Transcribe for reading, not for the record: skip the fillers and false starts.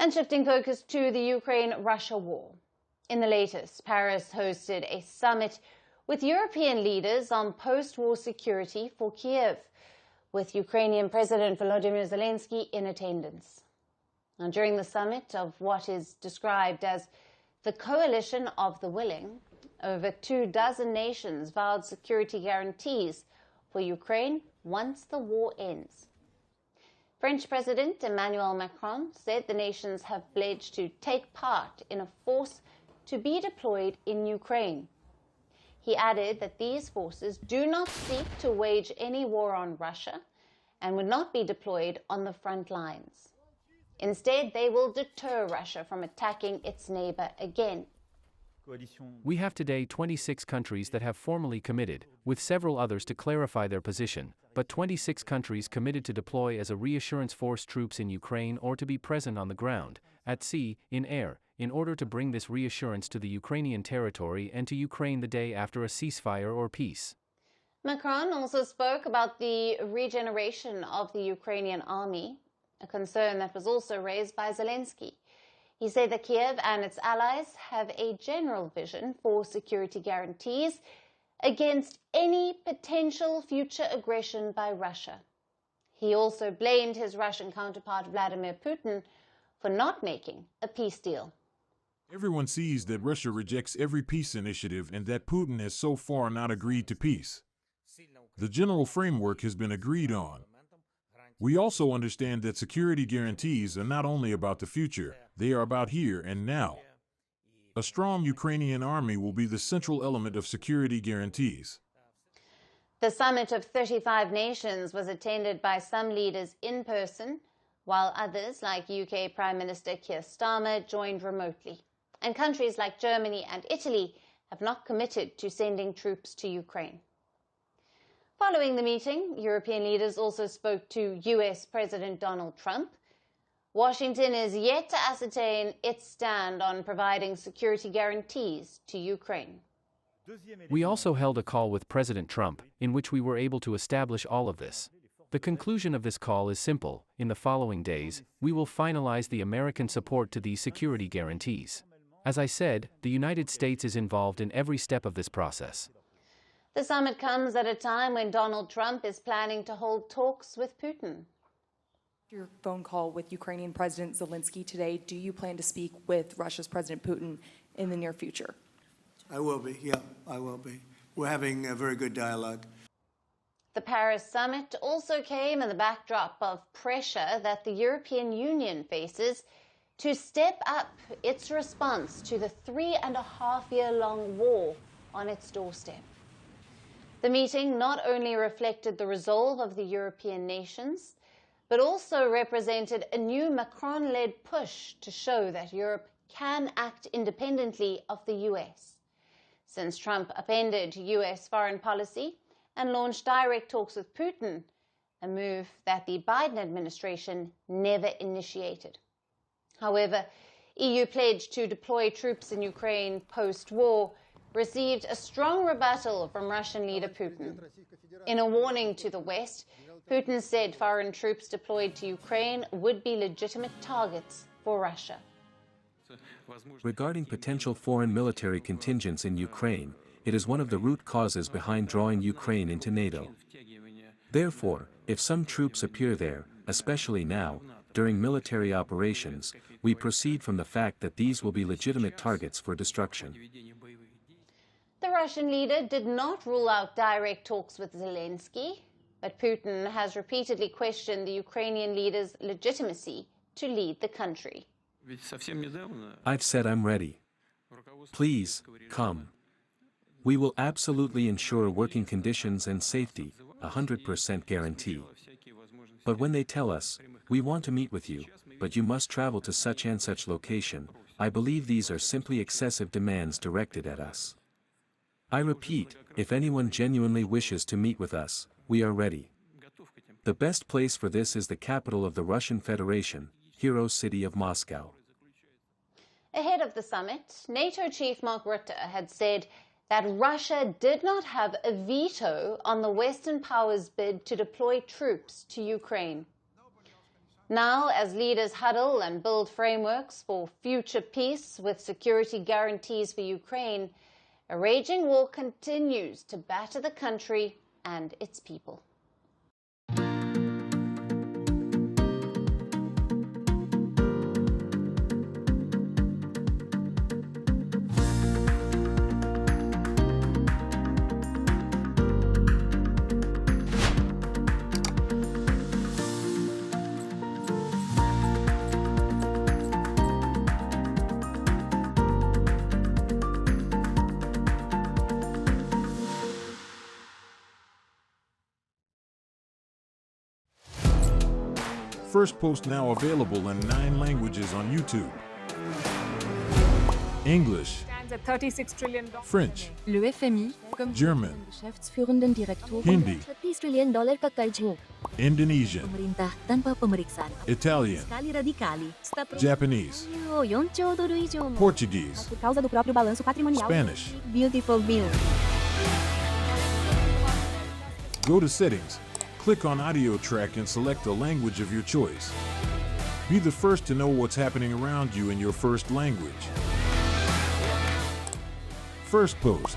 And shifting focus to the Ukraine-Russia war. In the latest, Paris hosted a summit with European leaders on post-war security for Kiev, with Ukrainian President Volodymyr Zelensky in attendance. Now, during the summit of what is described as the coalition of the willing, over 24 nations vowed security guarantees for Ukraine once the war ends. French President Emmanuel Macron said the nations have pledged to take part in a force to be deployed in Ukraine. He added that these forces do not seek to wage any war on Russia and would not be deployed on the front lines. Instead, they will deter Russia from attacking its neighbour again. We have today 26 countries that have formally committed, with several others to clarify their position, but 26 countries committed to deploy as a reassurance force troops in Ukraine or to be present on the ground, at sea, in air, in order to bring this reassurance to the Ukrainian territory and to Ukraine the day after a ceasefire or peace. Macron also spoke about the regeneration of the Ukrainian army, a concern that was also raised by Zelensky. He said that Kiev and its allies have a general vision for security guarantees against any potential future aggression by Russia. He also blamed his Russian counterpart Vladimir Putin for not making a peace deal. Everyone sees that Russia rejects every peace initiative and that Putin has so far not agreed to peace. The general framework has been agreed on. We also understand that security guarantees are not only about the future, they are about here and now. A strong Ukrainian army will be the central element of security guarantees. The summit of 35 nations was attended by some leaders in person, while others, like UK Prime Minister Keir Starmer, joined remotely. And countries like Germany and Italy have not committed to sending troops to Ukraine. Following the meeting, European leaders also spoke to US President Donald Trump. Washington is yet to ascertain its stand on providing security guarantees to Ukraine. We also held a call with President Trump, in which we were able to establish all of this. The conclusion of this call is simple. In the following days, we will finalize the American support to these security guarantees. As I said, the United States is involved in every step of this process. The summit comes at a time when Donald Trump is planning to hold talks with Putin. Your phone call with Ukrainian President Zelensky today, do you plan to speak with Russia's President Putin in the near future? I will be, yeah, I will be. We're having a very good dialogue. The Paris summit also came in the backdrop of pressure that the European Union faces to step up its response to the 3.5-year-long war on its doorstep. The meeting not only reflected the resolve of the European nations, but also represented a new Macron-led push to show that Europe can act independently of the US. Since Trump upended US foreign policy and launched direct talks with Putin, a move that the Biden administration never initiated. However, EU pledge to deploy troops in Ukraine post-war received a strong rebuttal from Russian leader Putin. In a warning to the West, Putin said foreign troops deployed to Ukraine would be legitimate targets for Russia. Regarding potential foreign military contingents in Ukraine, it is one of the root causes behind drawing Ukraine into NATO. Therefore, if some troops appear there, especially now, during military operations, we proceed from the fact that these will be legitimate targets for destruction. The Russian leader did not rule out direct talks with Zelensky, but Putin has repeatedly questioned the Ukrainian leader's legitimacy to lead the country. I've said I'm ready. Please, come. We will absolutely ensure working conditions and safety, 100% guarantee. But when they tell us, we want to meet with you, but you must travel to such and such location, I believe these are simply excessive demands directed at us. I repeat, if anyone genuinely wishes to meet with us, we are ready. The best place for this is the capital of the Russian Federation, hero city of Moscow. Ahead of the summit, NATO Chief Mark Rutte had said that Russia did not have a veto on the Western powers' bid to deploy troops to Ukraine. Now, as leaders huddle and build frameworks for future peace with security guarantees for Ukraine, a raging war continues to batter the country and its people. Firstpost now available in 9 languages on YouTube. English, At $36 trillion. French, Le FMI, comme German, Geschäftsführenden Direktor, Hindi, $30 trillion ka karjo. Indonesian, Pemerintah tanpa pemeriksaan. Italian, Sekali radikali. Japanese, 4 兆ドル以上も Portuguese, por causa do próprio balanço patrimonial. Spanish. Beautiful bill. Go to Settings, click on Audio Track and select a language of your choice. Be the first to know what's happening around you in your first language. Firstpost.